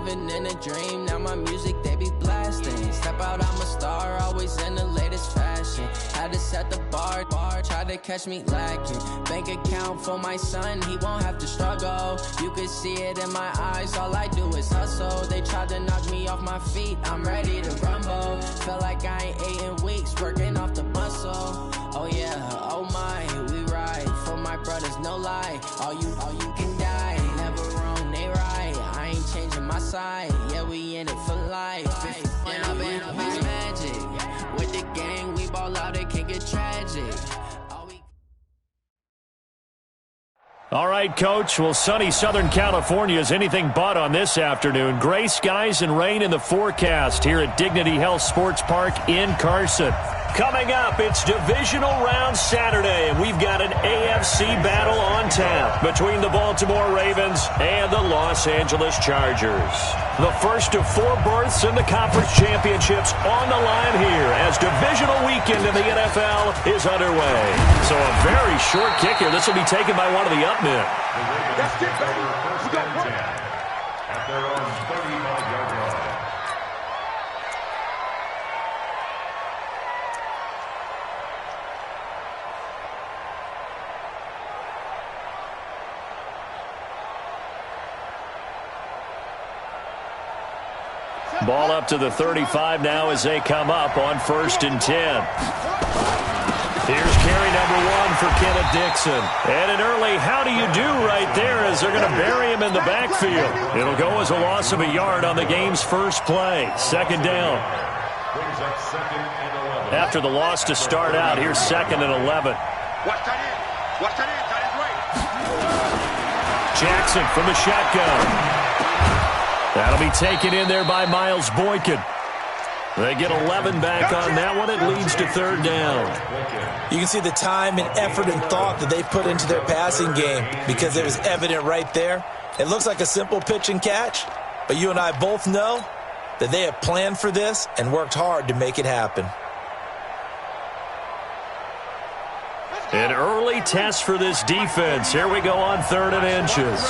living in a dream. Now my music, they be blasting. Step out, I'm a star, always in the latest fashion. Had to set the bar, try to catch me lacking. Bank account for my son, he won't have to struggle. You can see it in my eyes, all I do is hustle. They tried to knock me off my feet, I'm ready to rumble. Felt like I ain't ate in weeks, working off the muscle. Oh yeah, oh my, we ride for my brothers, no lie. All you can die, never wrong, they right. I ain't changing my side, yeah, we in it for life. When I've been magic, with the gang, we ball out, it can get tragic. All right, Coach. Well, sunny Southern California is anything but on this afternoon. Gray skies and rain in the forecast here at Dignity Health Sports Park in Carson. Coming up, it's Divisional Round Saturday, and we've got an AFC battle on tap between the Baltimore Ravens and the Los Angeles Chargers. The first of 4 berths in the conference championships on the line here as divisional weekend in the NFL is underway. So a very short kick here. This will be taken by one of the up men. That's it, baby. We got one. At their own 35-yard line. Ball up to the 35 now as they come up on 1st and 10. Here's carry number 1 for Kenneth Dixon. And an early how do you do right there as they're going to bury him in the backfield. It'll go as a loss of a yard on the game's first play. 2nd down. After the loss to start out, here's 2nd and 11. Jackson from the shotgun. That'll be taken in there by Miles Boykin. They get 11 back on that one. It leads to 3rd down. You can see the time and effort and thought that they put into their passing game because it was evident right there. It looks like a simple pitch and catch, but you and I both know that they have planned for this and worked hard to make it happen. An early test for this defense. Here we go on 3rd and inches.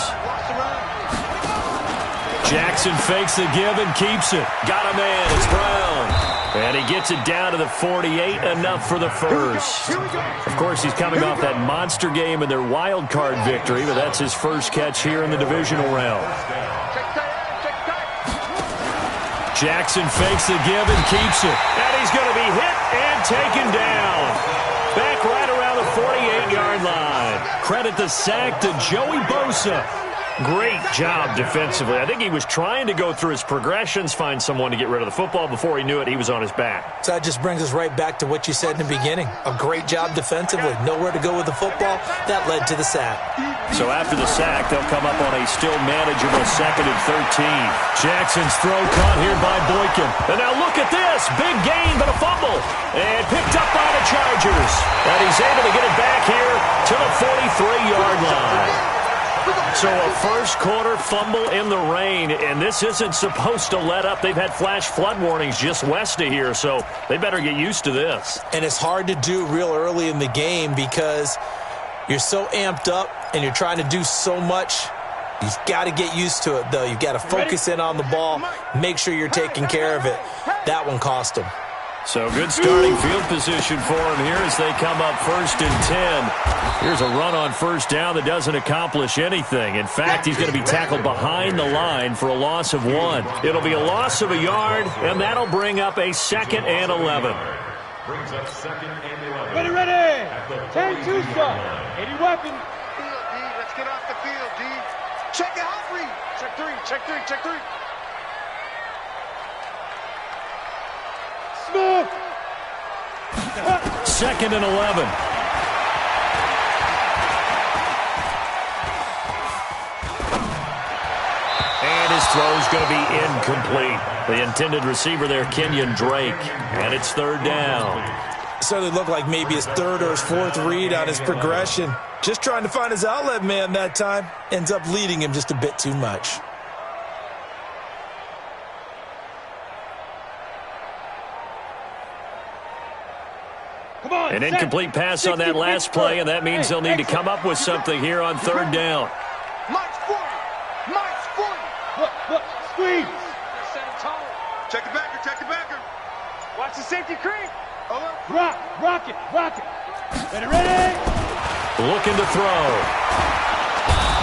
Jackson fakes the give and keeps it. Got a man. It's Brown. And he gets it down to the 48. Enough for the first. Of course, he's coming off that monster game in their wild card victory, but that's his first catch here in the divisional round. Jackson fakes the give and keeps it. And he's going to be hit and taken down. Back right around the 48-yard line. Credit the sack to Joey Bosa. Great job defensively. I think he was trying to go through his progressions, find someone to get rid of the football. Before he knew it, he was on his back. So that just brings us right back to what you said in the beginning. A great job defensively. Nowhere to go with the football. That led to the sack. So after the sack, they'll come up on a still manageable 2nd and 13. Jackson's throw caught here by Boykin. And now look at this. Big gain, but a fumble. And picked up by the Chargers. And he's able to get it back here to the 43-yard line. So a first quarter fumble in the rain, and this isn't supposed to let up. They've had flash flood warnings just west of here, so they better get used to this. And it's hard to do real early in the game because you're so amped up and you're trying to do so much. You've got to get used to it, though. You've got to focus in on the ball, make sure you're taking care of it. That one cost him. So good starting field position for him here as they come up 1st and 10. Here's a run on 1st down that doesn't accomplish anything. In fact, he's going to be tackled behind the line for a loss of 1. It'll be a loss of a yard, and that'll bring up a 2nd and 11. Brings up 2nd and 11. Ready. 10-2 stop. Any weapon. Field, D. Let's get off the field, D. Check it out, read. Check 3. Check 3. Check 3. Smith. 2nd and 11. And his throw's going to be incomplete. The intended receiver there, Kenyon Drake. And it's 3rd down. It certainly looked like maybe his 3rd or his 4th read on his progression. Just trying to find his outlet man that time. Ends up leading him just a bit too much. An incomplete pass on that last play, and that means they'll need to come up with something here on 3rd down. Mike's 40. Mike's 40. Look. squeeze. Check the backer, check the backer. Watch the safety creep. Over. Rock it. Ready? Looking to throw.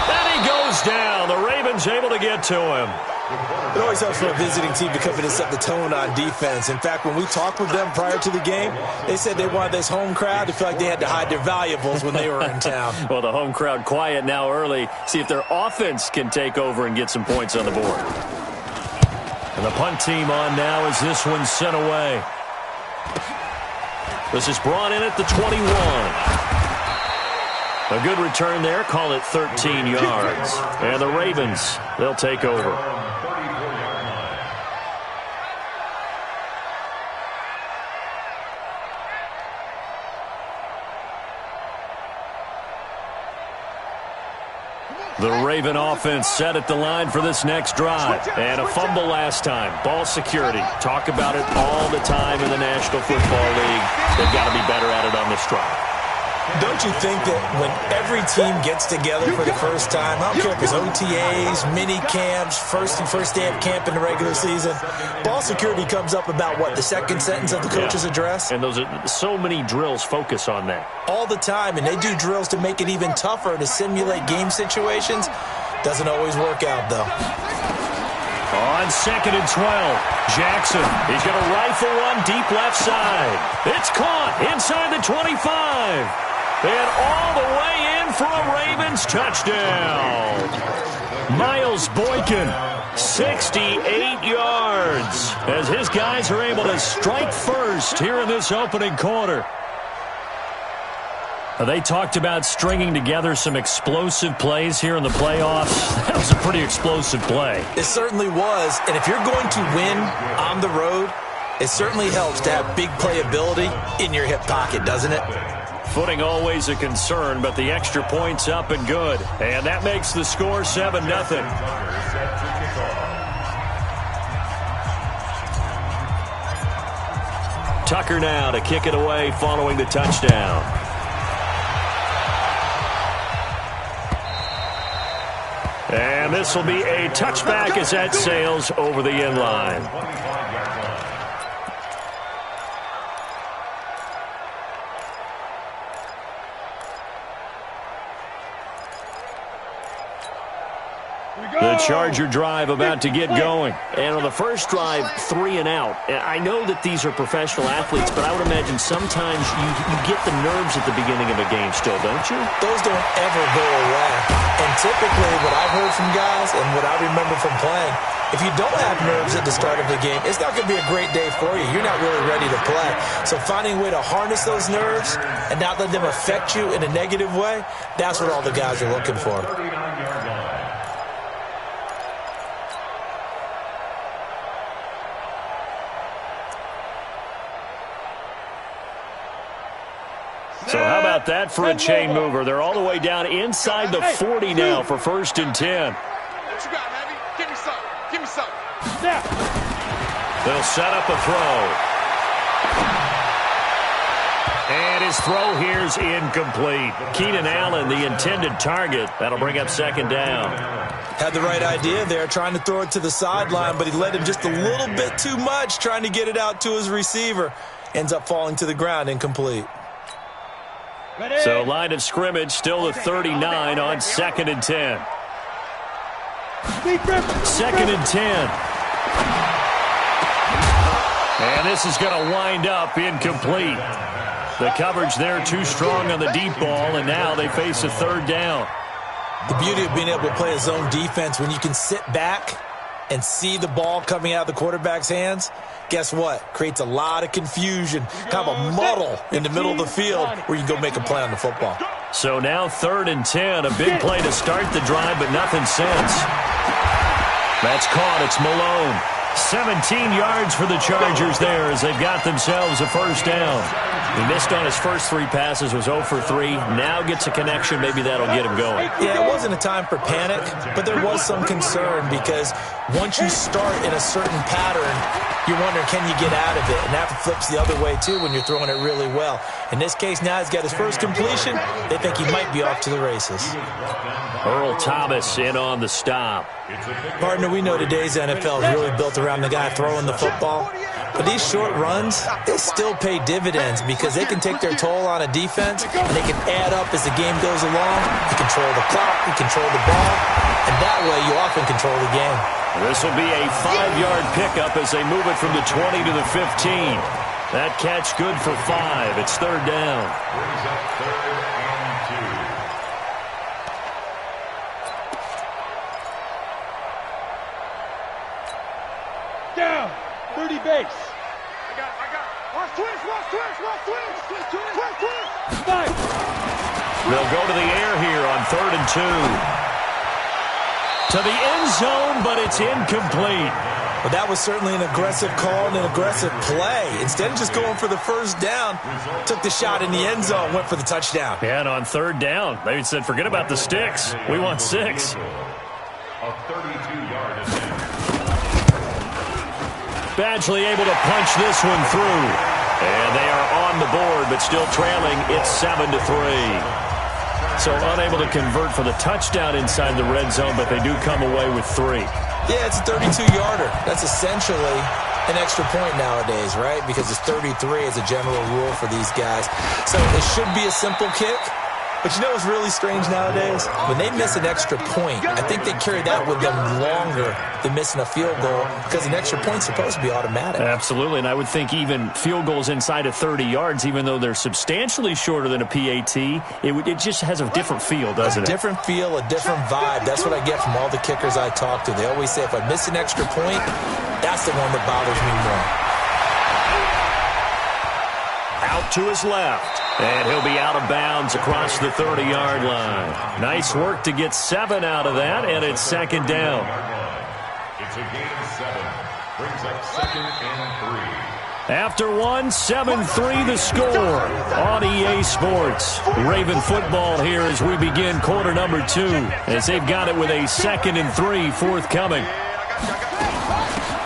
And he goes down. The Ravens able to get to him. It always helps for a visiting team to come in and set the tone on defense. In fact, when we talked with them prior to the game, they said they wanted this home crowd to feel like they had to hide their valuables when they were in town. Well, the home crowd quiet now early. See if their offense can take over and get some points on the board. And the punt team on now as this one's sent away. This is brought in at the 21. A good return there. Call it 13 yards. And the Ravens, they'll take over. The Raven offense set at the line for this next drive. And a fumble last time. Ball security. Talk about it all the time in the National Football League. They've got to be better at it on this drive. Don't you think that when every team gets together for the first time, I don't care if it's OTAs, mini camps, first day of camp in the regular season, ball security comes up about, what, the second sentence of the coach's address? And those are so many drills focus on that. All the time, and they do drills to make it even tougher to simulate game situations. Doesn't always work out, though. On 2nd and 12, Jackson. He's going to rifle one deep left side. It's caught inside the 25. And all the way in for a Ravens touchdown. Miles Boykin, 68 yards, as his guys are able to strike first here in this opening quarter. They talked about stringing together some explosive plays here in the playoffs. That was a pretty explosive play. It certainly was. And if you're going to win on the road, it certainly helps to have big playability in your hip pocket, doesn't it? Footing always a concern, but the extra point's up and good. And that makes the score 7-0. Tucker now to kick it away following the touchdown. And this will be a touchback as that sails over the end line. The Charger drive about to get going. And on the first drive, 3 and out. And I know that these are professional athletes, but I would imagine sometimes you get the nerves at the beginning of a game still, don't you? Those don't ever go away. And typically what I've heard from guys and what I remember from playing, if you don't have nerves at the start of the game, it's not going to be a great day for you. You're not really ready to play. So finding a way to harness those nerves and not let them affect you in a negative way, that's what all the guys are looking for. So how about that for a chain mover? They're all the way down inside the 40 now for 1st and 10. What you got, Heavy? Give me some. Give me some. They'll set up a throw. And his throw here's incomplete. Keenan Allen, the intended target. That'll bring up 2nd down. Had the right idea there, trying to throw it to the sideline, but he led him just a little bit too much, trying to get it out to his receiver. Ends up falling to the ground, incomplete. So line of scrimmage still the 39 on 2nd and 10. 2nd and 10. And this is going to wind up incomplete. The coverage there too strong on the deep ball, and now they face a 3rd down. The beauty of being able to play a zone defense when you can sit back and see the ball coming out of the quarterback's hands, guess what? Creates a lot of confusion, kind of a muddle in the middle of the field where you can go make a play on the football. So now 3rd and 10, a big play to start the drive, but nothing since. That's caught. It's Malone. 17 yards for the Chargers there as they've got themselves a 1st down. He missed on his first 3 passes, was 0 for 3. Now gets a connection. Maybe that'll get him going. Yeah, it wasn't a time for panic, but there was some concern because once you start in a certain pattern, you're wondering, can you get out of it? And that flips the other way, too, when you're throwing it really well. In this case, now he's got his first completion. They think he might be off to the races. Earl Thomas in on the stop. Partner, we know today's NFL is really built around the guy throwing the football. But these short runs, they still pay dividends because they can take their toll on a defense, and they can add up as the game goes along. You control the clock, you control the ball, and that way you often control the game. This will be a 5-yard pickup as they move it from the 20 to the 15. That catch good for 5. It's 3rd down. Brings up 3rd and 2. Down. 30 base. I got it. Watch twist. Five. They'll go to the air here on 3rd and 2. To the end zone, but it's incomplete. Well, that was certainly an aggressive call and an aggressive play. Instead of just going for the first down, took the shot in the end zone, went for the touchdown. Yeah, and on 3rd down, they said, forget about the sticks. We want 6. A 32-yard attempt. Badgley able to punch this one through. And they are on the board, but still trailing. It's 7-3. So unable to convert for the touchdown inside the red zone, but they do come away with 3. Yeah, it's a 32-yarder. That's essentially an extra point nowadays, right? Because it's 33 as a general rule for these guys. So it should be a simple kick. But you know what's really strange nowadays? When they miss an extra point, I think they carry that with them longer than missing a field goal because an extra point's supposed to be automatic. Absolutely, and I would think even field goals inside of 30 yards, even though they're substantially shorter than a PAT, it just has a different feel, doesn't it? A different feel, a different vibe. That's what I get from all the kickers I talk to. They always say if I miss an extra point, that's the one that bothers me more. Out to his left. And he'll be out of bounds across the 30-yard line. Nice work to get 7 out of that, and it's 2nd down. It's a gain of 7. Brings up 2nd and 3. After 1, 7-3 the score on EA Sports. Raven football here as we begin quarter number 2, as they've got it with a 2nd and 3 forthcoming.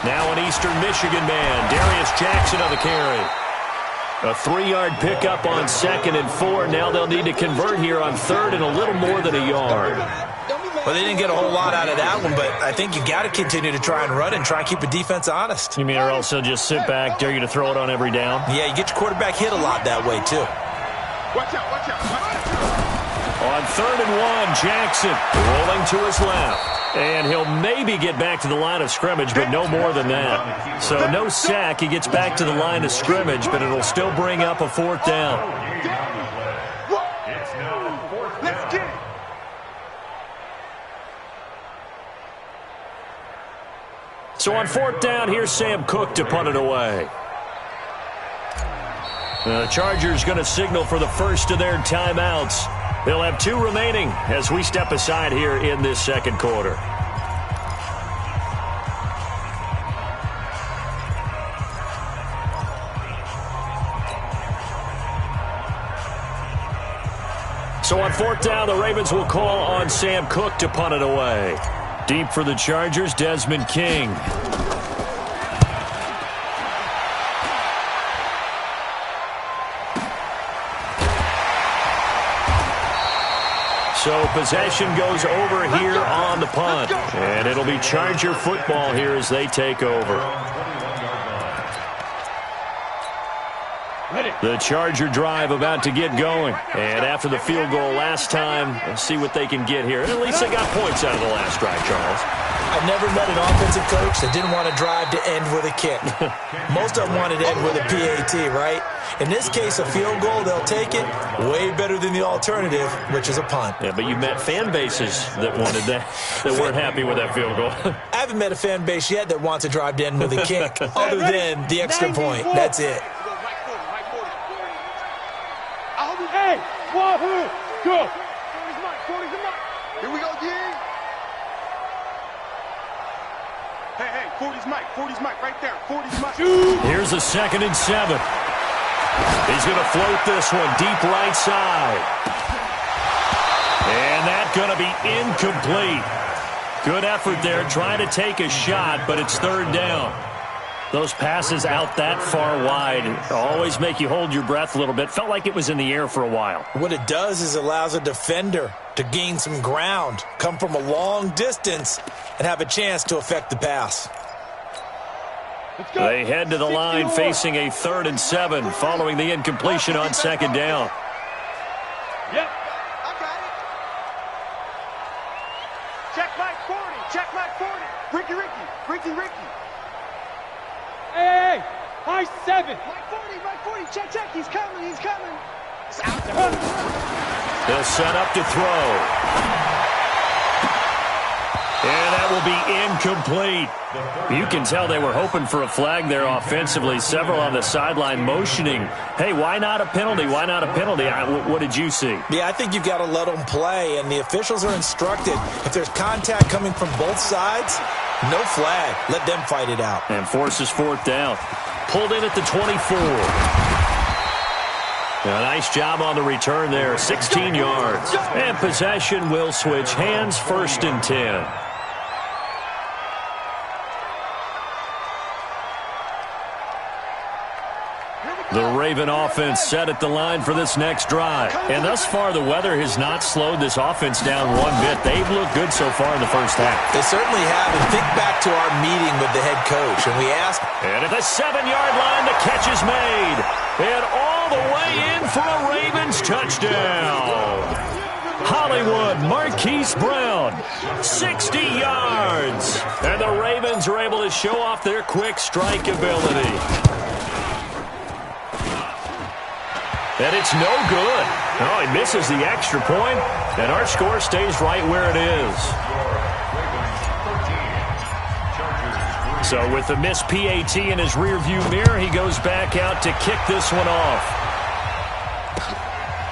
Now an Eastern Michigan man, Darius Jackson on the carry. A 3-yard pickup on 2nd and 4. Now they'll need to convert here on 3rd and a little more than a yard. Well, they didn't get a whole lot out of that one, but I think you got to continue to try and run and try and keep the defense honest. You mean or else they'll just sit back, dare you to throw it on every down? Yeah, you get your quarterback hit a lot that way, too. Watch out. On 3rd and 1, Jackson rolling to his left. And he'll maybe get back to the line of scrimmage, but no more than that. So no sack. He gets back to the line of scrimmage, but it'll still bring up a 4th down. It's now 4th down. So on 4th down, here's Sam Cook to punt it away. The Chargers going to signal for the first of their timeouts. They'll have 2 remaining as we step aside here in this 2nd quarter. So on 4th down, the Ravens will call on Sam Cook to punt it away. Deep for the Chargers, Desmond King. So possession goes over here on the punt. And it'll be Charger football here as they take over. The Charger drive about to get going. And after the field goal last time, let's see what they can get here. And at least they got points out of the last drive, Charles. I've never met an offensive coach that didn't want to drive to end with a kick. Most of them wanted to end with a PAT, right? In this case, a field goal, they'll take it. Way better than the alternative, which is a punt. Yeah, but you met fan bases that wanted that, that weren't happy with that field goal. I haven't met a fan base yet that wants to drive to end with a kick, other than the extra point. That's it. Hey, wahoo, go. Here we go, D. Hey, 40's Mike, right there. 40's Mike. Here's a 2nd and 7. He's going to float this one deep right side. And that's going to be incomplete. Good effort there, trying to take a shot, but it's third down. Those passes out that far wide always make you hold your breath a little bit. Felt like it was in the air for a while. What it does is allows a defender to gain some ground, come from a long distance, and have a chance to affect the pass. They head to the line facing a 3rd and 7 following the incompletion on second down. Yep. I got it. Check Mike 40. Check Mike 40. Ricky. Hey, high 7. Mike 40. Check. He's coming. It's out there. They'll set up to throw. And that will be incomplete. You can tell they were hoping for a flag there offensively. Several on the sideline motioning, hey, why not a penalty? Why not a penalty? What did you see? Yeah, I think you've got to let them play, and the officials are instructed. If there's contact coming from both sides, no flag. Let them fight it out. And forces 4th down. Pulled in at the 24. A nice job on the return there, 16 yards. And possession will switch hands, 1st and 10. The Raven offense set at the line for this next drive. And thus far, the weather has not slowed this offense down one bit. They've looked good so far in the first half. They certainly have. And think back to our meeting with the head coach, and we asked. And at the 7-yard line, the catch is made. And all the way in for a Ravens touchdown. Hollywood Marquise Brown, 60 yards. And the Ravens are able to show off their quick strike ability. And it's no good. Oh, he misses the extra point, and our score stays right where it is. So with the missed PAT in his rearview mirror, he goes back out to kick this one off.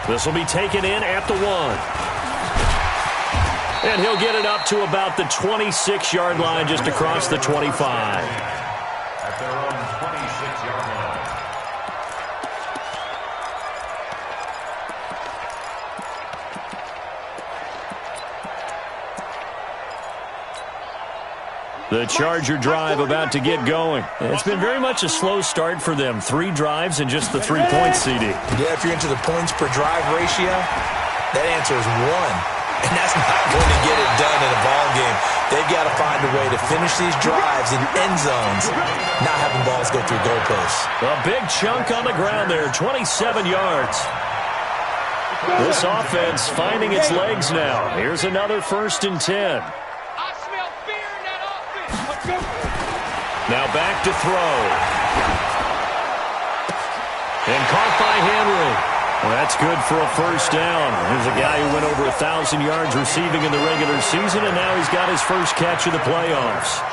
This will be taken in at the 1. And he'll get it up to about the 26-yard line, just across the 25. At their own 26-yard line. The Charger drive about to get going. It's been very much a slow start for them. 3 drives and just the 3 points, CD. Yeah, if you're into the points per drive ratio, that answer is 1. And that's not going to get it done in a ball game. They've got to find a way to finish these drives in end zones, not having balls go through goalposts. A big chunk on the ground there, 27 yards. This offense finding its legs now. Here's another 1st and 10. Now back to throw. And caught by Henry. Well, that's good for a 1st down. Here's a guy who went over 1,000 yards receiving in the regular season, and now he's got his first catch of the playoffs.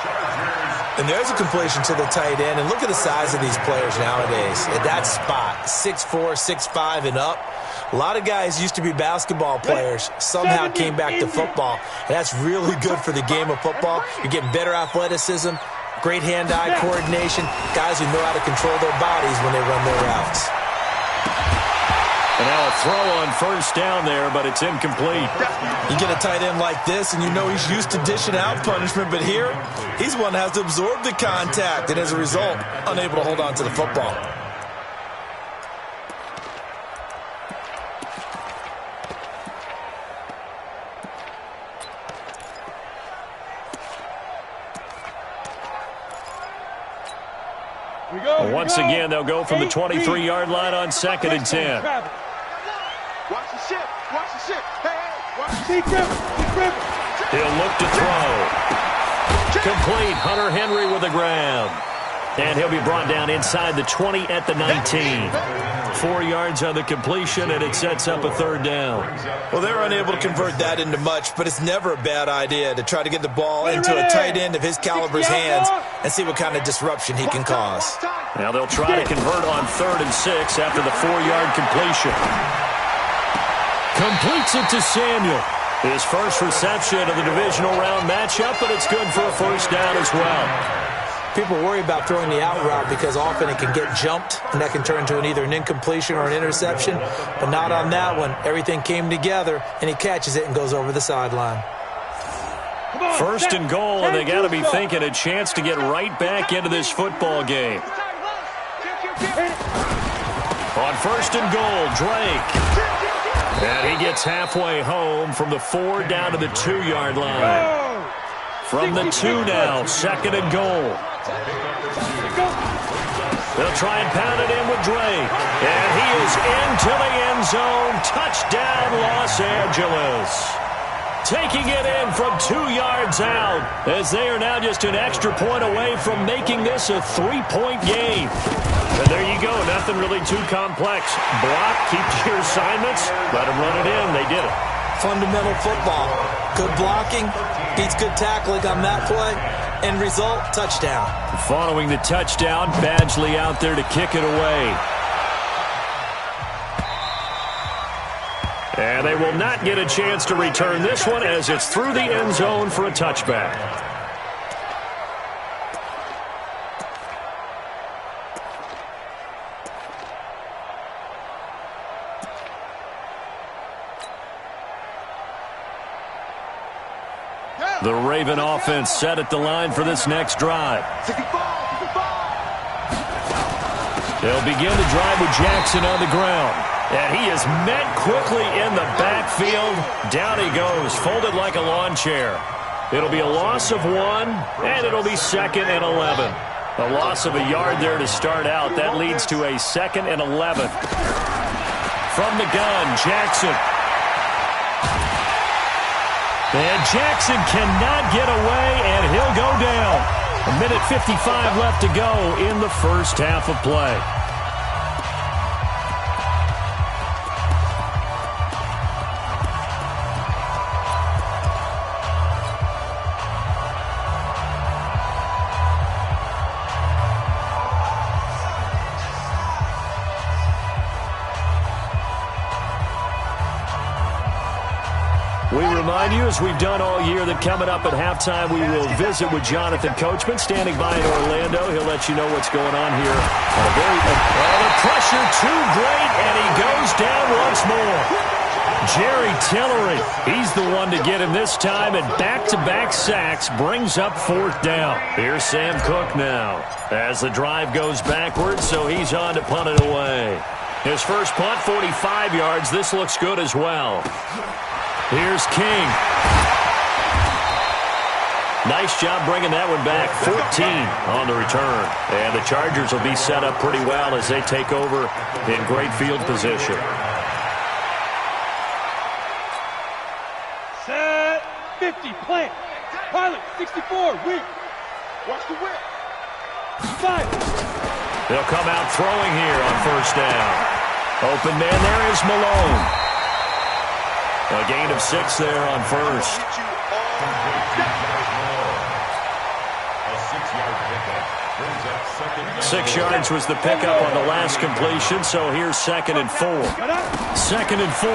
And there's a completion to the tight end. And look at the size of these players nowadays. At that spot, 6'4", 6'5", and up. A lot of guys used to be basketball players, somehow came back to football. And that's really good for the game of football. You're getting better athleticism, great hand-eye coordination, guys who know how to control their bodies when they run their routes. And now a throw on 1st down there, but it's incomplete. You get a tight end like this, and you know he's used to dishing out punishment, but here, he's one that has to absorb the contact, and as a result, unable to hold on to the football. Once again, they'll go from the 23-yard line on 2nd and 10. Watch the ship. Hey, watch the Secret. He'll look to throw. Complete. Hunter Henry with a grab. And he'll be brought down inside the 20 at the 19. 4 yards on the completion, and it sets up a 3rd down. Well, they're unable to convert that into much, but it's never a bad idea to try to get the ball into a tight end of his caliber's hands and see what kind of disruption he can cause. Now they'll try to convert on 3rd and 6 after the 4-yard completion. Completes it to Samuel. His first reception of the divisional round matchup, but it's good for a 1st down as well. People worry about throwing the out route because often it can get jumped, and that can turn into either an incompletion or an interception. But not on that one. Everything came together, and he catches it and goes over the sideline. First and goal, and they got to be thinking a chance to get right back into this football game. On first and goal, Drake. And he gets halfway home from the 4 down to the 2-yard line. From the 2 now, second and goal. They'll try and pound it in with Drake. And he is into the end zone. Touchdown, Los Angeles. Taking it in from 2 yards out, as they are now just an extra point away from making this a 3-point game. And there you go, nothing really too complex. Block, keep to your assignments, let them run it in. They did it. Fundamental football. Good blocking beats good tackling on that play. End result, touchdown. Following the touchdown, Badgley out there to kick it away. And they will not get a chance to return this one as it's through the end zone for a touchback. The Raven offense set at the line for this next drive. They'll begin the drive with Jackson on the ground. And he is met quickly in the backfield. Down he goes, folded like a lawn chair. It'll be a loss of 1, and it'll be 2nd and 11. A loss of a yard there to start out. That leads to a 2nd and 11. From the gun, Jackson. And Jackson cannot get away, and he'll go down. 1:55 left to go in the first half of play. We remind you, as we've done all year, that coming up at halftime, we will visit with Jonathan Coachman, standing by in Orlando. He'll let you know what's going on here. The pressure too great, and he goes down once more. Jerry Tillery, he's the one to get him this time, and back-to-back sacks brings up 4th down. Here's Sam Cook now, as the drive goes backwards, so he's on to punt it away. His first punt, 45 yards. This looks good as well. Here's King. Nice job bringing that one back. 14 on the return. And the Chargers will be set up pretty well as they take over in great field position. Set 50, plant. Pilot 64, weak. Watch the whip. 5. They'll come out throwing here on first down. Open man there is Malone. A gain of 6 there on first. A 6-yard pickup brings up 2nd. 6 yards was the pickup on the last completion, so here's 2nd and 4. 2nd and 4.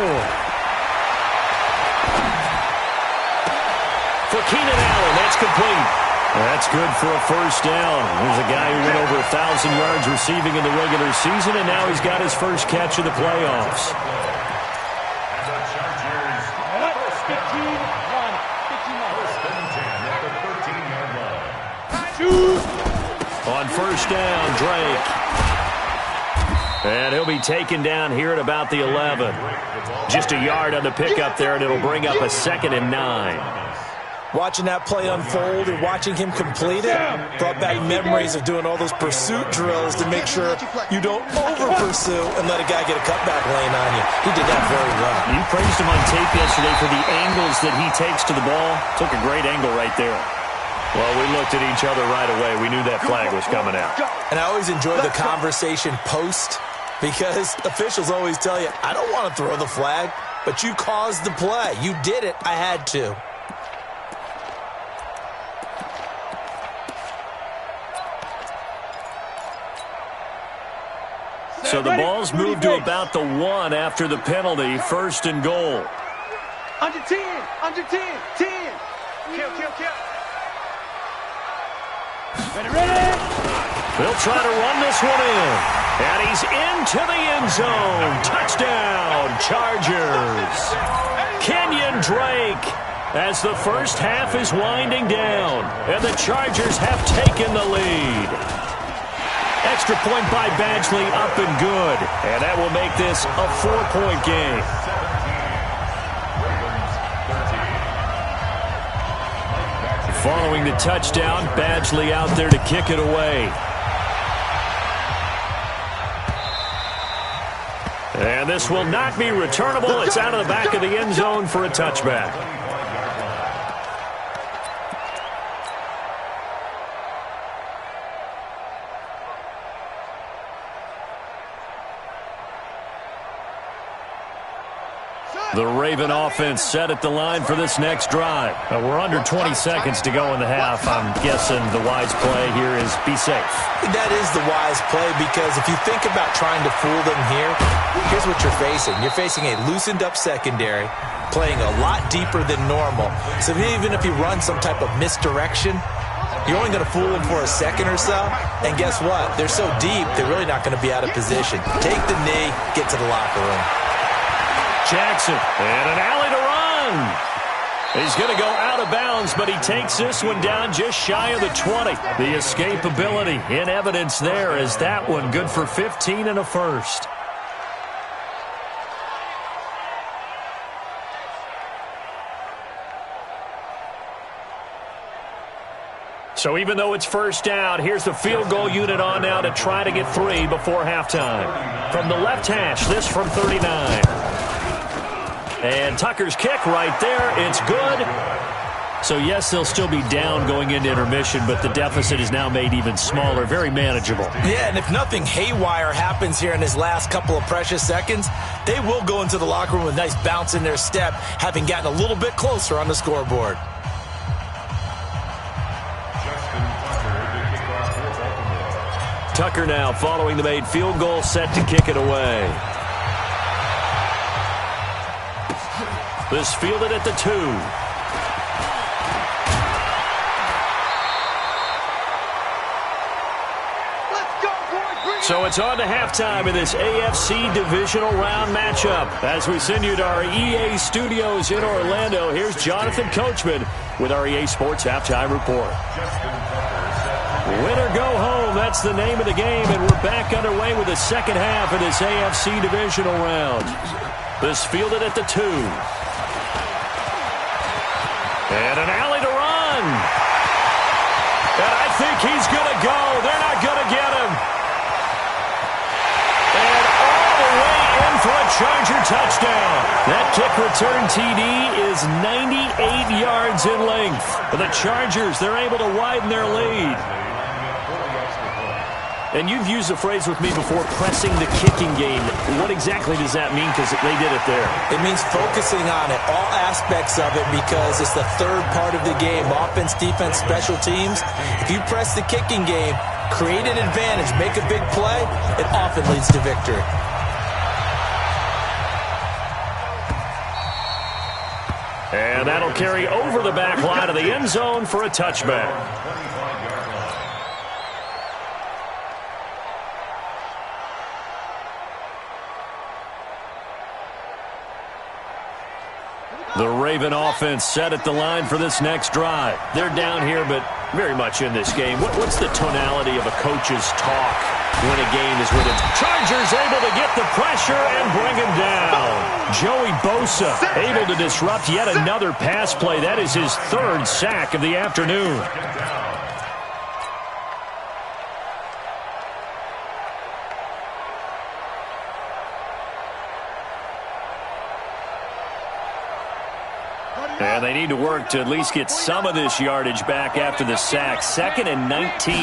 For Keenan Allen, that's complete. That's good for a first down. There's a guy who went over 1,000 yards receiving in the regular season, and now he's got his first catch of the playoffs. On first down, Drake. And he'll be taken down here at about the 11. Just a yard on the pickup there, and it'll bring up a 2nd and 9. Watching that play unfold and watching him complete it brought back memories of doing all those pursuit drills to make sure you don't over-pursue and let a guy get a cutback lane on you. He did that very well. You praised him on tape yesterday for the angles that he takes to the ball. Took a great angle right there. Well, we looked at each other right away. We knew that flag was coming out. And I always enjoy the conversation post because officials always tell you, I don't want to throw the flag, but you caused the play. You did it. I had to. So the ball's moved to about the 1 after the penalty. First and goal. Under 10. Under 10. 10. Kill. Ready. They'll try to run this one in. And he's into the end zone. Touchdown, Chargers. Kenyon Drake, as the first half is winding down, and the Chargers have taken the lead. Extra point by Badgley, up and good. And that will make this a 4-point game. Following the touchdown, Badgley out there to kick it away. And this will not be returnable. It's out of the back of the end zone for a touchback. The Raven offense set at the line for this next drive. We're under 20 seconds to go in the half. I'm guessing the wise play here is be safe. That is the wise play, because if you think about trying to fool them here, here's what you're facing. You're facing a loosened up secondary, playing a lot deeper than normal. So even if you run some type of misdirection, you're only going to fool them for a second or so. And guess what? They're so deep, they're really not going to be out of position. Take the knee, get to the locker room. Jackson, and an alley to run. He's going to go out of bounds, but he takes this one down just shy of the 20. The escapability in evidence there, as that one good for 15 and a first. So even though it's first down, here's the field goal unit on now to try to get 3 before halftime. From the left hash, this from 39. And Tucker's kick right there. It's good. So, yes, they'll still be down going into intermission, but the deficit is now made even smaller, very manageable. Yeah, and if nothing haywire happens here in his last couple of precious seconds, they will go into the locker room with a nice bounce in their step, having gotten a little bit closer on the scoreboard. Tucker now following the made field goal, set to kick it away. This fielded at the 2. So it's on to halftime in this AFC divisional round matchup. As we send you to our EA studios in Orlando, here's Jonathan Coachman with our EA Sports Halftime Report. Win or go home, that's the name of the game, and we're back underway with the second half of this AFC divisional round. This fielded at the 2. And an alley to run. And I think he's going to go. They're not going to get him. And all the way in for a Charger touchdown. That kick return TD is 98 yards in length. For the Chargers, they're able to widen their lead. And you've used the phrase with me before, pressing the kicking game. What exactly does that mean? Because they did it there. It means focusing on it, all aspects of it, because it's the third part of the game. Offense, defense, special teams. If you press the kicking game, create an advantage, make a big play, it often leads to victory. And that'll carry over the back line of the end zone for a touchback. The Raven offense set at the line for this next drive. They're down here, but very much in this game. What's the tonality of a coach's talk when a game is with him? Chargers able to get the pressure and bring him down. Joey Bosa able to disrupt yet another pass play. That is his 3rd sack of the afternoon. And they need to work to at least get some of this yardage back after the sack. 2nd and 19.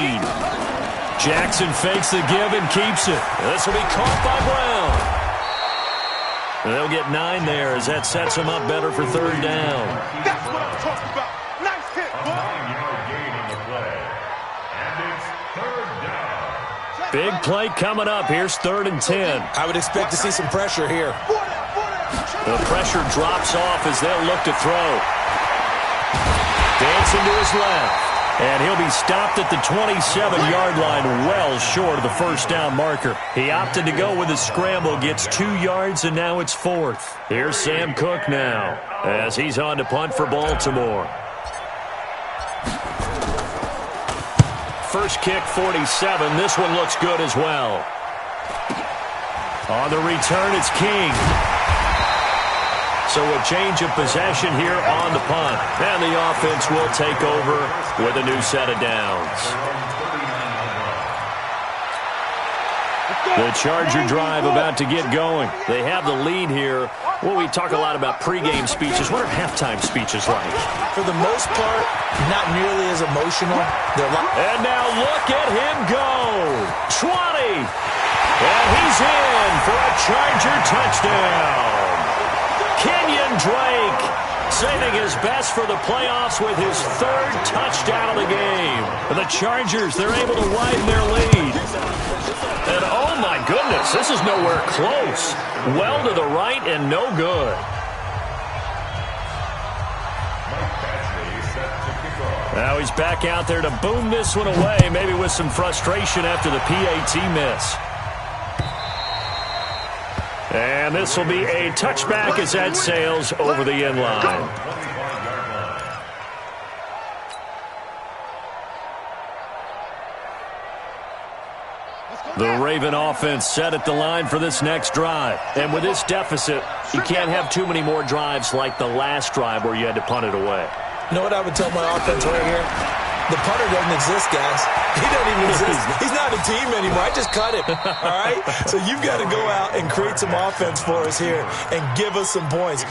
Jackson fakes the give and keeps it. This will be caught by Brown. They'll get 9 there as that sets them up better for 3rd down. That's what I'm talking about. Nice hit, boy. 9-yard gain on the play. And it's 3rd down. Big play coming up. Here's 3rd and 10. I would expect to see some pressure here. The pressure drops off as they'll look to throw. Dancing to his left. And he'll be stopped at the 27-yard line, well short of the first down marker. He opted to go with a scramble, gets 2 yards, and now it's 4th. Here's Sam Cook now, as he's on to punt for Baltimore. First kick, 47. This one looks good as well. On the return, it's King. So a change of possession here on the punt. And the offense will take over with a new set of downs. The Charger drive about to get going. They have the lead here. Well, we talk a lot about pregame speeches. What are halftime speeches like? For the most part, not nearly as emotional. And now look at him go. 20. And he's in for a Charger touchdown. Kenyon Drake saving his best for the playoffs with his 3rd touchdown of the game. The Chargers, they're able to widen their lead. And oh my goodness, this is nowhere close. Well to the right and no good. Now he's back out there to boom this one away, maybe with some frustration after the PAT miss. And this will be a touchback as that sails over the end line. The Raven offense set at the line for this next drive. And with this deficit, you can't have too many more drives like the last drive where you had to punt it away. You know what I would tell my offense right here? The punter doesn't exist, guys. He doesn't even exist. He's not a team anymore. I just cut him, all right? So you've got to go out and create some offense for us here and give us some points.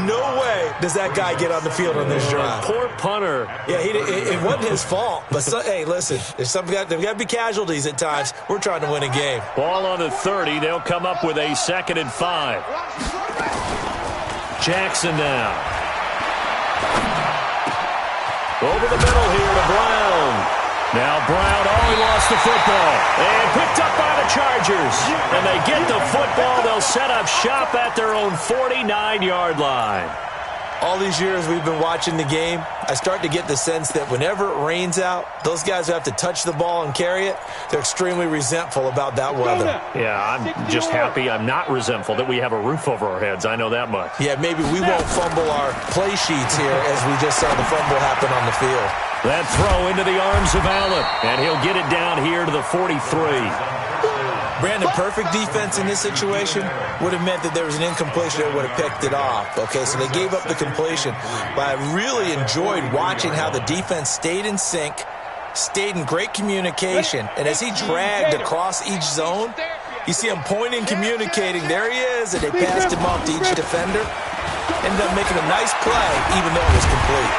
No way does that guy get on the field on this drive. Poor punter. Yeah, it wasn't his fault. But, hey, listen, there's got to be casualties at times. We're trying to win a game. Ball on the 30. They'll come up with a 2nd and 5. Jackson now. Over the middle here to Brown. Now Brown, he lost the football. And picked up by the Chargers. And they get the football. They'll set up shop at their own 49-yard line. All these years we've been watching the game, I start to get the sense that whenever it rains out, those guys who have to touch the ball and carry it, they're extremely resentful about that weather. Yeah, I'm just happy I'm not resentful that we have a roof over our heads. I know that much. Yeah, maybe we won't fumble our play sheets here as we just saw the fumble happen on the field. That throw into the arms of Allen, and he'll get it down here to the 43. Brandon, perfect defense in this situation would have meant that there was an incompletion that would have picked it off. Okay, so they gave up the completion. But I really enjoyed watching how the defense stayed in sync, stayed in great communication. And as he dragged across each zone, you see him pointing, communicating. There he is, and they passed him off to each defender. Ended up making a nice play, even though it was complete.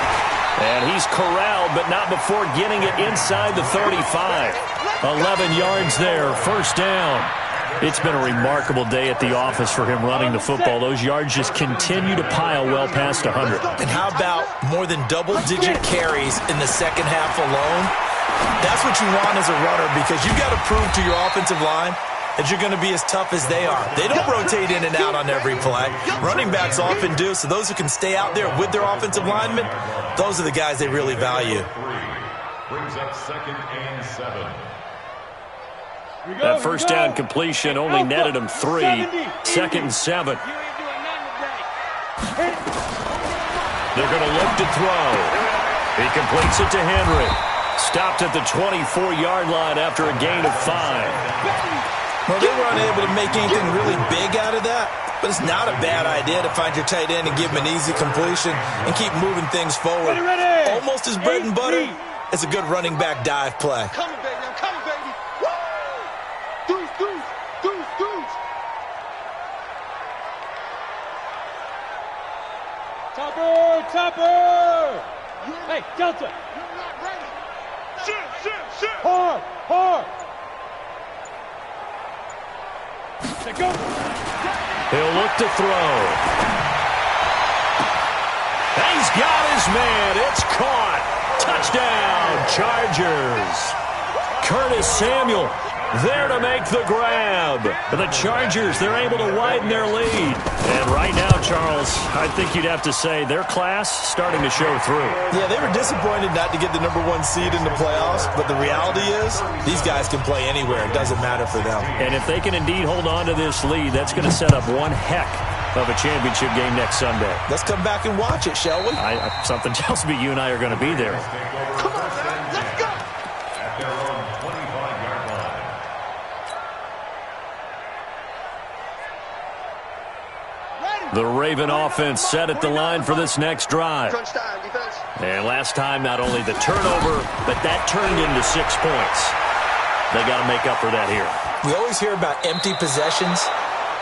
And he's corralled, but not before getting it inside the 35. 11 yards there, first down. It's been a remarkable day at the office for him running the football. Those yards just continue to pile well past 100. And how about more than double-digit carries in the second half alone? That's what you want as a runner, because you've got to prove to your offensive line that you're going to be as tough as they are. They don't rotate in and out on every play. Running backs often do, so those who can stay out there with their offensive linemen, those are the guys they really value. Brings up 2nd and 7. That first down completion only netted him 3. 2nd and 7. They're going to look to throw. He completes it to Henry. Stopped at the 24-yard line after a gain of 5. Well, they were unable to make anything really big out of that, but it's not a bad idea to find your tight end and give him an easy completion and keep moving things forward. Almost as bread and butter as a good running back dive play. I'm coming, baby. I'm coming, baby. Woo! Deuce, deuce, deuce, deuce. Topper! Hey, Delta! You're not ready. Shit. Hard! Go! He'll look to throw. He's got his man. It's caught. Touchdown, Chargers. Curtis Samuel there to make the grab. The Chargers, they're able to widen their lead. And right now, Charles, I think you'd have to say their class starting to show through. Yeah, they were disappointed not to get the #1 seed in the playoffs, but the reality is these guys can play anywhere. It doesn't matter for them. And if they can indeed hold on to this lead, that's going to set up one heck of a championship game next Sunday. Let's come back and watch it, shall we? Something tells me you and I are going to be there. Come on, let's go. At their own 25-yard line. The Raven offense set at the line for this next drive. Crunch time, defense. And last time, not only the turnover, but that turned into 6 points. They got to make up for that here. We always hear about empty possessions,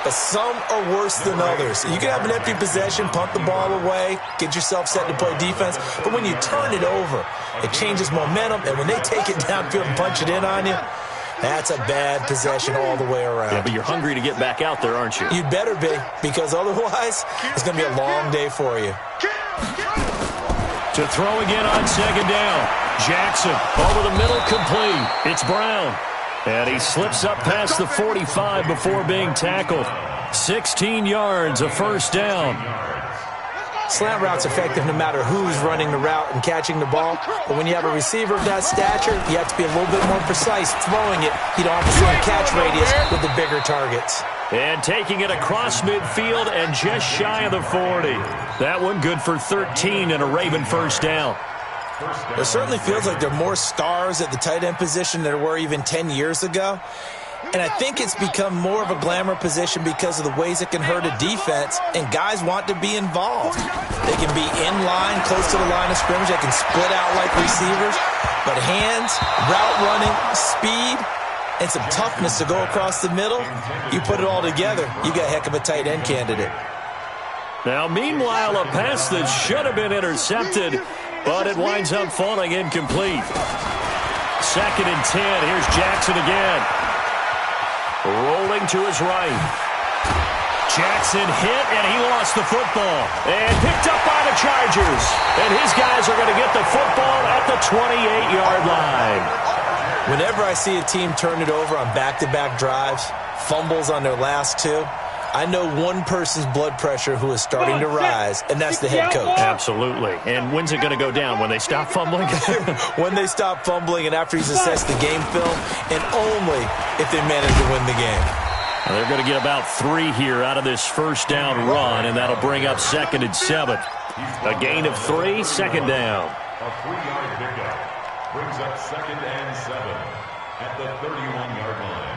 but some are worse than others. You can have an empty possession, punt the ball away, get yourself set to play defense, but when you turn it over, it changes momentum, and when they take it downfield and punch it in on you, that's a bad possession all the way around. Yeah, but you're hungry to get back out there, aren't you? You'd better be, because otherwise, it's going to be a long day for you. To throw again on second down. Jackson over the middle, complete. It's Brown. And he slips up past the 45 before being tackled. 16 yards, a first down. Slant route's effective no matter who's running the route and catching the ball. But when you have a receiver of that stature, you have to be a little bit more precise throwing it. You don't have the same catch radius with the bigger targets. And taking it across midfield and just shy of the 40. That one good for 13 and a Raven first down. It certainly feels like there are more stars at the tight end position than there were even 10 years ago. And I think it's become more of a glamour position because of the ways it can hurt a defense, and guys want to be involved. They can be in line, close to the line of scrimmage. They can split out like receivers. But hands, route running, speed, and some toughness to go across the middle, you put it all together, you got a heck of a tight end candidate. Now, meanwhile, a pass that should have been intercepted, but it winds up falling incomplete. 2nd and 10. Here's Jackson again. Rolling to his right. Jackson hit, and he lost the football. And picked up by the Chargers. And his guys are going to get the football at the 28-yard line. Whenever I see a team turn it over on back-to-back drives, fumbles on their last two, I know one person's blood pressure who is starting to rise, and that's the head coach. Absolutely. And when's it going to go down? When they stop fumbling? When they stop fumbling and after he's assessed the game film, and only if they manage to win the game. Well, they're going to get about 3 here out of this first down run, and that'll bring up 2nd and 7. A gain of 3, 2nd down. A 3-yard pickup brings up 2nd and 7 at the 31-yard line.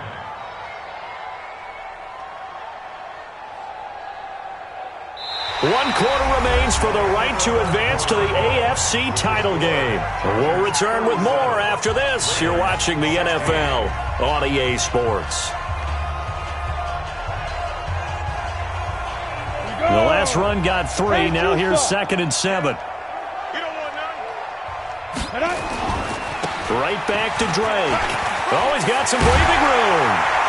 One quarter remains for the right to advance to the AFC title game. We'll return with more after this. You're watching the NFL on EA Sports. The last run got 3. Now here's 2nd and 7. Right back to Drake. Oh, he's got some breathing room.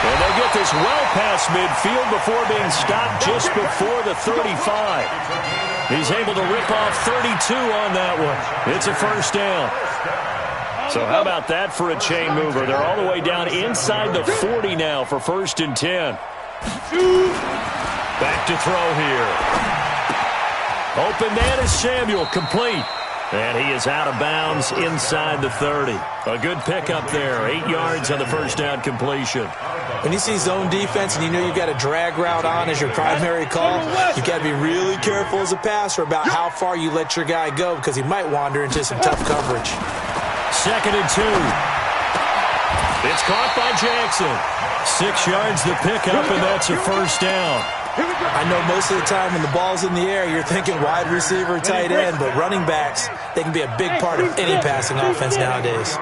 And they get this well past midfield before being stopped just before the 35. He's able to rip off 32 on that one. It's a first down. So how about that for a chain mover? They're all the way down inside the 40 now for 1st and 10. Back to throw here. Open man is Samuel, complete. And he is out of bounds inside the 30. A good pickup there. 8 yards on the first down completion. When you see zone defense and you know you've got a drag route on as your primary call, you've got to be really careful as a passer about how far you let your guy go because he might wander into some tough coverage. 2nd and 2. It's caught by Jackson. 6 yards the pickup, and that's a first down. I know most of the time when the ball's in the air, you're thinking wide receiver, tight end, but running backs, they can be a big part of any passing offense nowadays.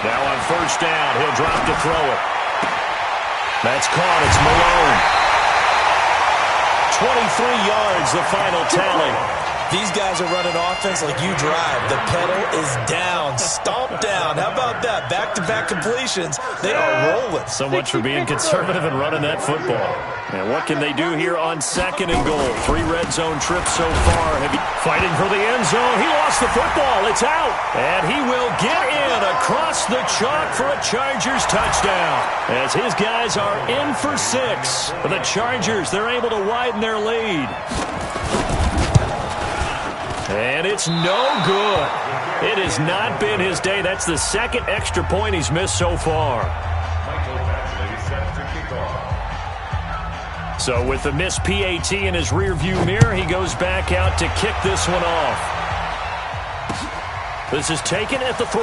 Now on first down, he'll drop to throw it. That's caught. It's Malone. 23 yards, the final tally. these guys are running offense like you drive. The pedal is down, stomp down. How about that? Back-to-back completions. They are rolling. So much for being conservative and running that football. And what can they do here on 2nd and goal? 3 red zone trips so far. Fighting for the end zone. He lost the football. It's out. And he will get in across the chalk for a Chargers touchdown. As his guys are in for 6. For the Chargers, they're able to widen their lead. And it's no good. It has not been his day. That's the 2nd extra point he's missed so far. So with the missed PAT in his rearview mirror, he goes back out to kick this one off. This is taken at the 3.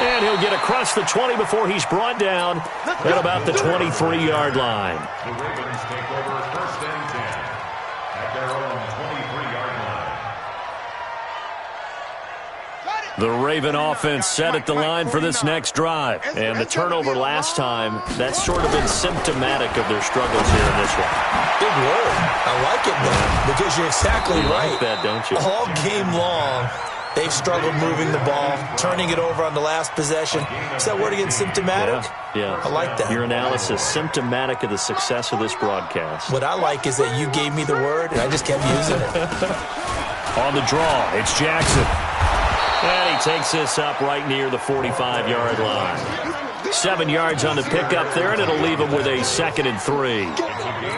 And he'll get across the 20 before he's brought down at about the 23-yard line. The Ravens take over 1st and 10 at their own 23-yard line. The Raven offense set at the line for this next drive. And the turnover last time, that's sort of been symptomatic of their struggles here in this one. Big word. I like it, man, because you're exactly right. You like that, don't you? All game long, they've struggled moving the ball, turning it over on the last possession. Is that word again, symptomatic? Yeah. I like that. Your analysis, symptomatic of the success of this broadcast. What I like is that you gave me the word, and I just kept using it. On the draw, it's Jackson. And he takes this up right near the 45-yard line. 7 yards on the pickup there, and it'll leave him with a 2nd and 3.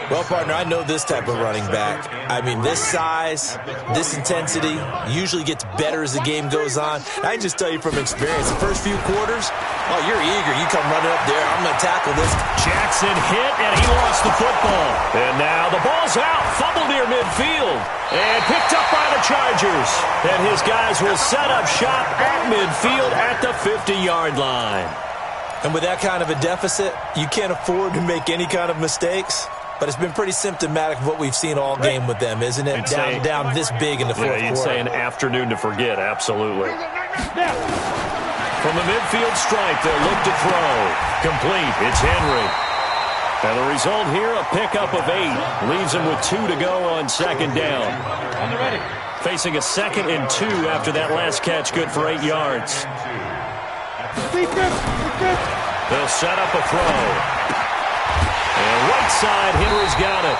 Well, partner, I know this type of running back. I mean, this size, this intensity usually gets better as the game goes on. I can just tell you from experience, the first few quarters, oh, you're eager. You come running up there. I'm going to tackle this. Jackson hit, and he lost the football. And now the ball's out. Fumbled near midfield. And picked up by the Chargers. And his guys will set up shop at midfield at the 50-yard line. And with that kind of a deficit, you can't afford to make any kind of mistakes. But it's been pretty symptomatic of what we've seen all game with them, isn't it? Down this big in the fourth quarter. You'd say an afternoon to forget, absolutely. From the midfield stripe, they'll look to throw. Complete, it's Henry. And the result here, a pickup of 8. Leaves him with 2 to go on 2nd down. On the ready. Facing a 2nd and 2 after that last catch, good for 8 yards. They'll set up a throw. And right side, Henry's got it.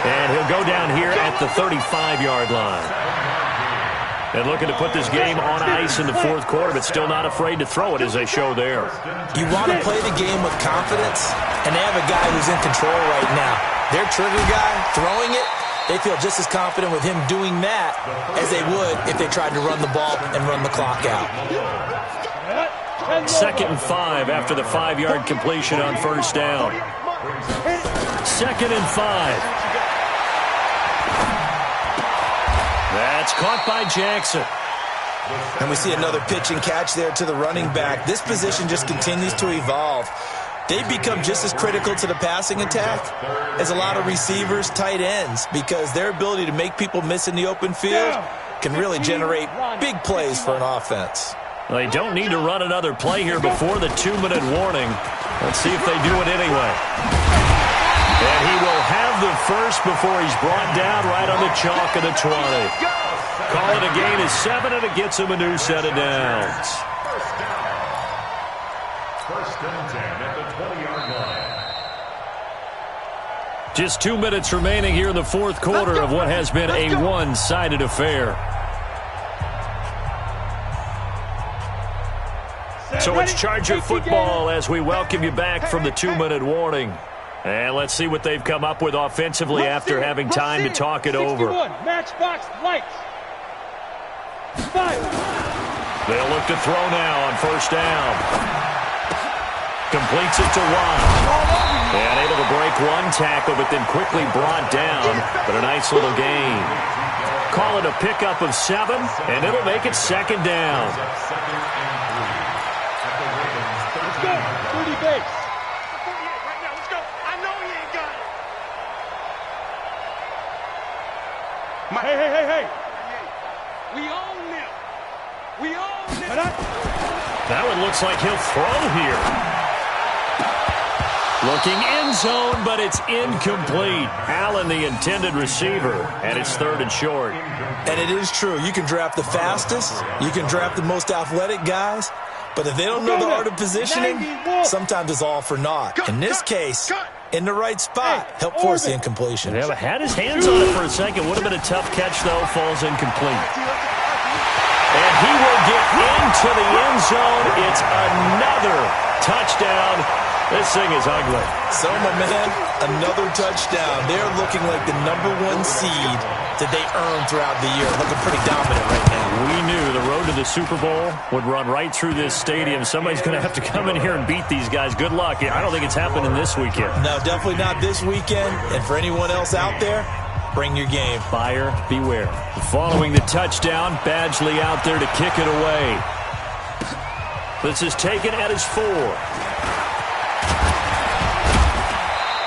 And he'll go down here at the 35-yard line. And looking to put this game on ice in the fourth quarter, but still not afraid to throw it as they show there. You want to play the game with confidence, and they have a guy who's in control right now. Their trigger guy, throwing it, they feel just as confident with him doing that as they would if they tried to run the ball and run the clock out. 2nd and 5 after the 5-yard completion on 1st down. 2nd and 5. That's caught by Jackson. And we see another pitch and catch there to the running back. This position just continues to evolve. They've become just as critical to the passing attack as a lot of receivers, tight ends, because their ability to make people miss in the open field can really generate big plays for an offense. They don't need to run another play here before the 2-minute warning. Let's see if they do it anyway. And he will have the first before he's brought down right on the chalk of the 20. Call it a gain of 7, and it gets him a new set of downs. First and 10 at the 20-yard line. Just 2 minutes remaining here in the fourth quarter of what has been a one-sided affair. So it's Charger football as we welcome you back from the 2-minute warning. And let's see what they've come up with offensively after having time to talk it over. Matchbox lights. 5. They'll look to throw now on 1st down. Completes it to Watt. And able to break one tackle, but then quickly brought down. But a nice little gain. Call it a pickup of 7, and it'll make it 2nd down. Let's go. 30 base. Hey. We own them. We own them. That one looks like he'll throw here. Looking end zone, but it's incomplete. Allen, the intended receiver, and it's 3rd and short. And it is true. You can draft the fastest. You can draft the most athletic guys. But if they don't know the art of positioning, sometimes it's all for naught. In this case, in the right spot, help force the incompletion. Yeah, had his hands on it for a second. Would have been a tough catch, though. Falls incomplete. And he will get into the end zone. It's another touchdown. This thing is ugly. So, my man, another touchdown. They're looking like the #1 seed that they earned throughout the year. Looking pretty dominant right now. We knew the road to the Super Bowl would run right through this stadium. Somebody's going to have to come in here and beat these guys. Good luck. I don't think it's happening this weekend. No, definitely not this weekend. And for anyone else out there, bring your game. Buyer beware. Following the touchdown, Badgley out there to kick it away. This is taken at his 4.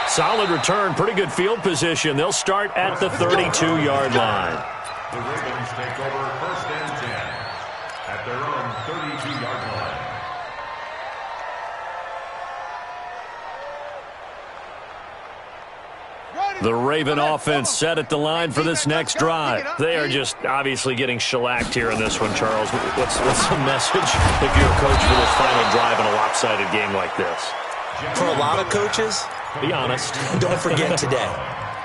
Solid return, pretty good field position. They'll start at the 32-yard line. The Ravens take over 1st and 10 at their own 32-yard line. The Raven offense set at the line for this next drive. They are just obviously getting shellacked here in this one, Charles. What's the message if you're a coach for this final drive in a lopsided game like this? For a lot of coaches, be honest. Don't forget today.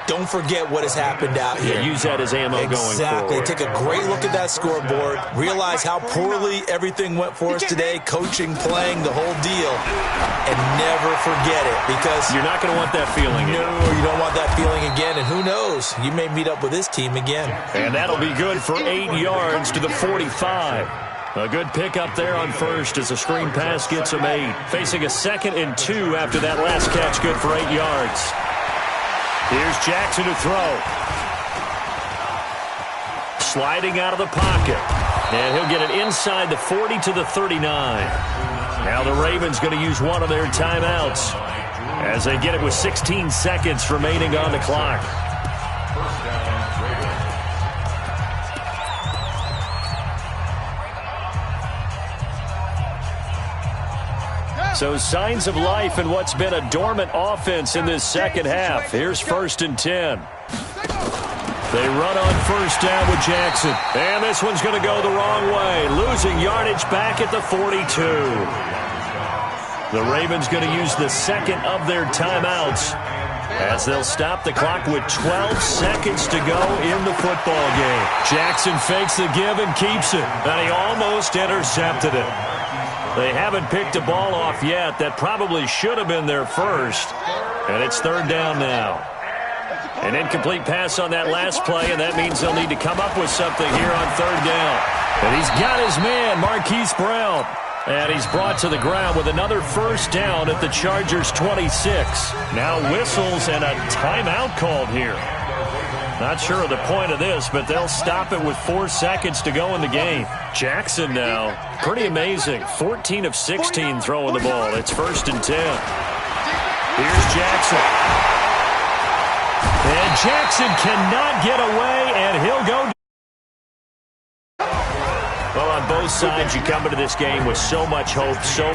Don't forget what has happened out here. Use that as ammo going forward. Exactly. Take a great look at that scoreboard. Realize how poorly everything went for us today. Coaching, playing, the whole deal. And never forget it, because you're not going to want that feeling. No, you don't want that feeling again. And who knows? You may meet up with this team again. And that'll be good for 8 yards to the 45. A good pickup there on first as a screen pass gets him 8. Facing a 2nd and 2 after that last catch, good for 8 yards. Here's Jackson to throw. Sliding out of the pocket. And he'll get it inside the 40 to the 39. Now the Ravens going to use one of their timeouts as they get it with 16 seconds remaining on the clock. So signs of life in what's been a dormant offense in this second half. Here's 1st and 10. They run on 1st down with Jackson. And this one's going to go the wrong way. Losing yardage back at the 42. The Ravens going to use the 2nd of their timeouts as they'll stop the clock with 12 seconds to go in the football game. Jackson fakes the give and keeps it. And he almost intercepted it. They haven't picked a ball off yet. That probably should have been their first. And it's 3rd down now. An incomplete pass on that last play, and that means they'll need to come up with something here on 3rd down. And he's got his man, Marquise Brown. And he's brought to the ground with another 1st down at the Chargers' 26. Now whistles and a timeout called here. Not sure of the point of this, but they'll stop it with 4 seconds to go in the game. Jackson now, pretty amazing. 14 of 16 throwing the ball. It's 1st and 10. Here's Jackson. And Jackson cannot get away, and he'll go. Well, on both sides, you come into this game with so much hope, so